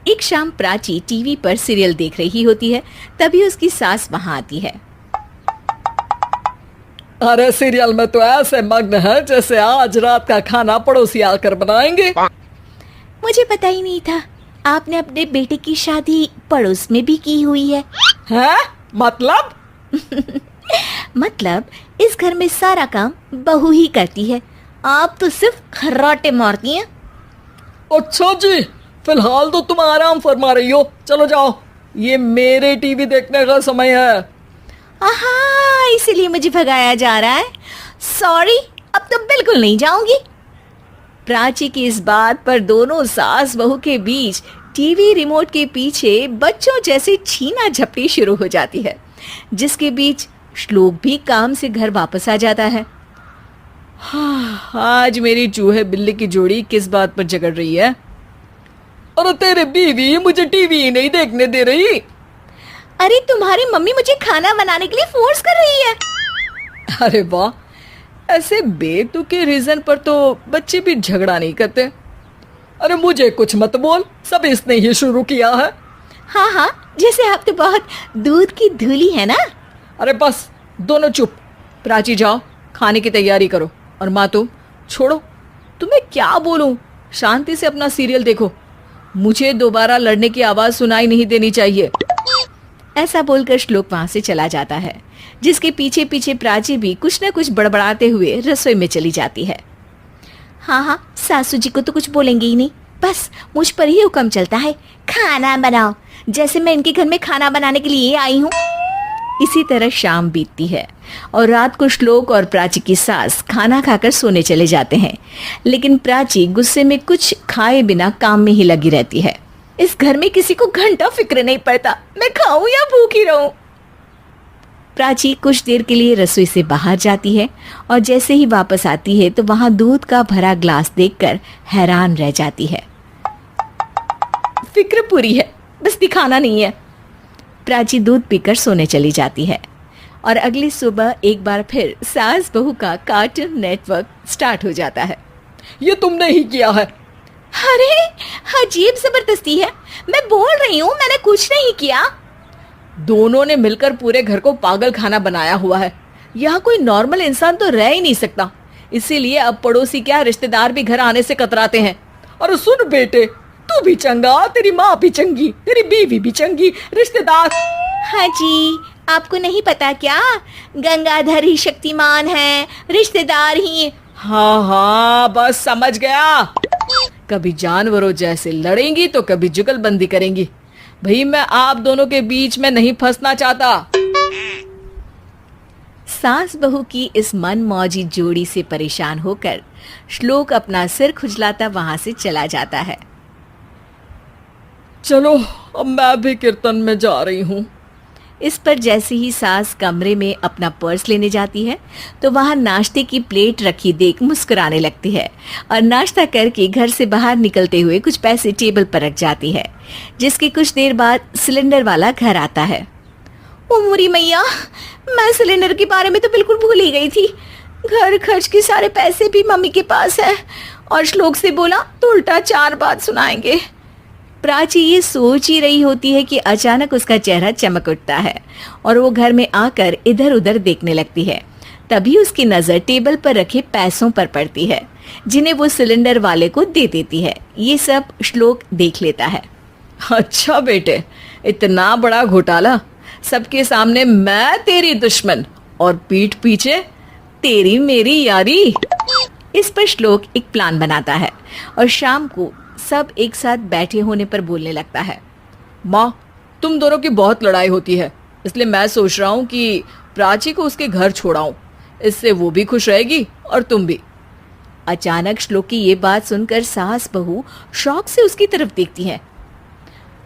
एक शाम प्राची टीवी पर सीरियल देख रही होती है। तभी उसकी सास वहां आती है। अरे सीरियल में तो ऐसे मग्न है जैसे आज रात का खाना पड़ोसी आकर बनाएंगे। मुझे पता ही नहीं था आपने अपने बेटे की शादी पड़ोस में भी की हुई है। हैं? मतलब? मतलब इस घर में सारा काम बहू ही करती है, आप तो सिर्फ खर्राटे मारती हैं। अच्छा जी, फिलहाल तो तुम आराम फरमा रही हो, चलो जाओ, ये मेरे टीवी देखने का समय है। आहा, इसीलिए मुझे भगाया जा रहा है। सॉरी, अब तो बिल्कुल नहीं जाऊंगी। प्राची की इस बात पर दोनों सास बहू के बीच टीवी रिमोट के पीछे बच्चों जैसे छीना झपटी शुरू हो जाती है, जिसके बीच श्लोक भी काम से घर वापस आ जाता है। आज मेरी चूहे बिल्ली की जोड़ी किस बात पर झगड़ रही है? अरे तेरे बीवी मुझे टीवी ही नहीं देखने दे रही। अरे तुम्हारी मम्मी मुझे खाना बनाने के लिए फोर्स कर रही है। अरे वाह, ऐसे बेतुके रीजन पर तो बच्चे भी झगड़ा नहीं करते। अरे मुझे कुछ मत बोल, सब इसने ही शुरू किया है। हाँ हाँ, जैसे आप तो बहुत दूध की धूली है ना। अरे बस, दोनों चुप। प्राची जाओ, खाने की तैयारी करो। और माँ तुम छोड़ो, तुम्हें क्या बोलूं, शांति से अपना सीरियल देखो, मुझे दोबारा लड़ने की आवाज सुनाई नहीं देनी चाहिए। ऐसा बोलकर श्लोक वहां से चला जाता है, जिसके पीछे पीछे प्राची भी कुछ न कुछ बड़बड़ाते हुए रसोई में चली जाती है। हाँ हाँ, सासू जी को तो कुछ बोलेंगे ही नहीं, बस मुझ पर ही हुक्म चलता है, खाना बनाओ, जैसे मैं इनके घर में खाना बनाने के लिए आई हूँ। इसी तरह शाम बीतती है और रात को श्लोक और प्राची की सास खाना खाकर सोने चले जाते हैं, लेकिन प्राची गुस्से में कुछ खाए बिना काम में ही लगी रहती है। इस घर में किसी को घंटा फिक्र नहीं पड़ता, मैं खाऊं या भूखी रहूं। प्राची कुछ देर के लिए रसोई से बाहर जाती है और जैसे ही वापस आती है तो वहां दूध का भरा ग्लास देखकर हैरान रह जाती है। फिक्र पूरी है, बस दिखाना नहीं है। प्राची दूध पीकर सोने चली जाती है और अगली सुबह एक बार फिर सास बहू का कार्टून नेटवर्क स्टार्ट हो जाता है। ये तुमने ही किया है। अरे अजीब जबरदस्ती है, मैं बोल रही हूँ मैंने कुछ नहीं किया। दोनों ने मिलकर पूरे घर को पागल खाना बनाया हुआ है। यहाँ कोई नॉर्मल इंसान तो रह ही नहीं सकता, इसीलिए अब पड़ोसी क्या रिश्तेदार भी घर आने से कतराते हैं। और सुन बेटे, तू भी चंगा, तेरी माँ भी चंगी, तेरी बीवी भी चंगी, रिश्तेदार। हाँ जी, आपको नहीं पता क्या, गंगाधर ही शक्तिमान है, रिश्तेदार ही। हाँ हाँ, बस समझ गया। कभी जानवरों जैसे लड़ेंगी तो कभी जुगलबंदी करेंगी। भाई मैं आप दोनों के बीच में नहीं फंसना चाहता। सास बहू की इस मनमौजी जोड़ी से परेशान होकर श्लोक अपना सिर खुजलाता वहां से चला जाता है। चलो अब मैं भी कीर्तन में जा रही हूँ। इस पर जैसे ही सास कमरे में अपना पर्स लेने जाती है तो वहां नाश्ते की प्लेट रखी देख मुस्कुराने लगती है और नाश्ता करके घर से बाहर निकलते हुए कुछ पैसे टेबल पर रख जाती है, जिसके कुछ देर बाद सिलेंडर वाला घर आता है। ओ मुरी मैया, मैं सिलेंडर के बारे में तो बिल्कुल भूल ही गई थी। घर खर्च के सारे पैसे भी मम्मी के पास है और श्लोक से बोला तो उल्टा 4 बात सुनाएंगे। प्राची ये सोच ही रही होती है कि अचानक उसका चेहरा चमक उठता है और वो घर में आकर इधर उधर देखने लगती है। तभी उसकी नजर टेबल पर रखे पैसों पर पड़ती है, जिन्हें वो सिलेंडर वाले को दे देती है। ये सब श्लोक देख लेता है। अच्छा बेटे, इतना बड़ा घोटाला, सबके सामने मैं तेरी दुश्मन और पीठ पीछे तेरी मेरी यारी। इस पर श्लोक एक प्लान बनाता है और शाम को सब एक साथ बैठे होने पर बोलने लगता है। माँ, तुम दोनों की बहुत लड़ाई होती है, इसलिए मैं सोच रहा हूँ कि प्राची को उसके घर छोड़ाऊं, इससे वो भी खुश रहेगी और तुम भी। अचानक श्लोक की ये बात सुनकर सास बहू शौक से उसकी तरफ देखती है।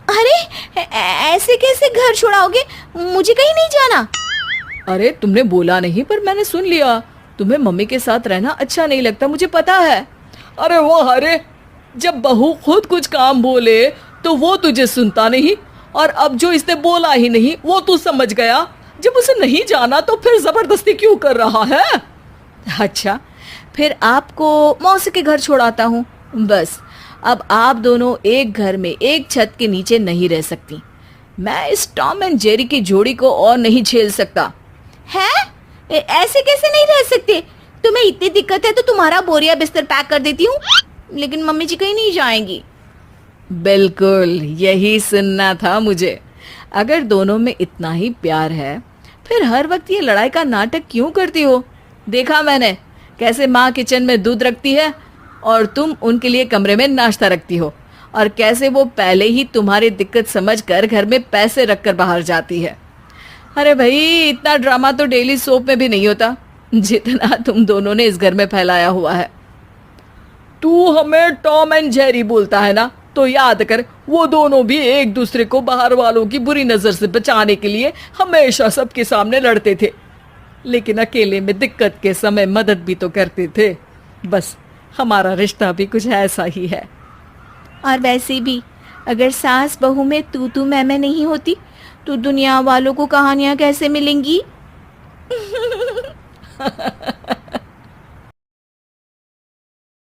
अरे ऐसे कैसे घर छोड़ाओगे, मुझे कहीं नहीं जाना। अरे तुमने बोला नहीं पर मैंने सुन लिया, तुम्हें मम्मी के साथ रहना अच्छा नहीं लगता, मुझे पता है। अरे वो अरे, जब बहू खुद कुछ काम बोले तो वो तुझे सुनता नहीं, और अब जो इसने बोला ही नहीं वो तू समझ गया। जब उसे नहीं जाना तो फिर जबरदस्ती क्यों कर रहा है? अच्छा, फिर आपको मौसी के घर छोड़ाता हूँ, बस अब आप दोनों एक घर में एक छत के नीचे नहीं रह सकती। मैं इस टॉम एंड जेरी की जोड़ी को और नहीं झेल सकता। है? ऐसे कैसे नहीं रह सकते? तुम्हें इतनी दिक्कत है तो तुम्हारा बोरिया बिस्तर पैक कर देती हूँ, लेकिन मम्मी जी कहीं नहीं जाएंगी। बिल्कुल यही सुनना था मुझे। अगर दोनों में इतना ही प्यार है फिर हर वक्त ये लड़ाई का नाटक क्यों करती हो? देखा मैंने कैसे माँ किचन में दूध रखती है और तुम उनके लिए कमरे में नाश्ता रखती हो, और कैसे वो पहले ही तुम्हारी दिक्कत समझकर घर में पैसे रखकर बाहर जाती है। अरे भाई, इतना ड्रामा तो डेली सोप में भी नहीं होता जितना तुम दोनों ने इस घर में फैलाया हुआ है। तू हमें टॉम एंड जेरी बोलता है ना, तो याद कर वो दोनों भी एक दूसरे को बाहर वालों की बुरी नजर से बचाने के लिए हमेशा सबके सामने लड़ते थे, लेकिन अकेले में दिक्कत के समय मदद भी तो करते थे। बस हमारा रिश्ता भी कुछ ऐसा ही है। और वैसे भी अगर सास बहू में तू मैं नहीं होती तो दुनिया वालों को कहानियां कैसे मिलेंगी?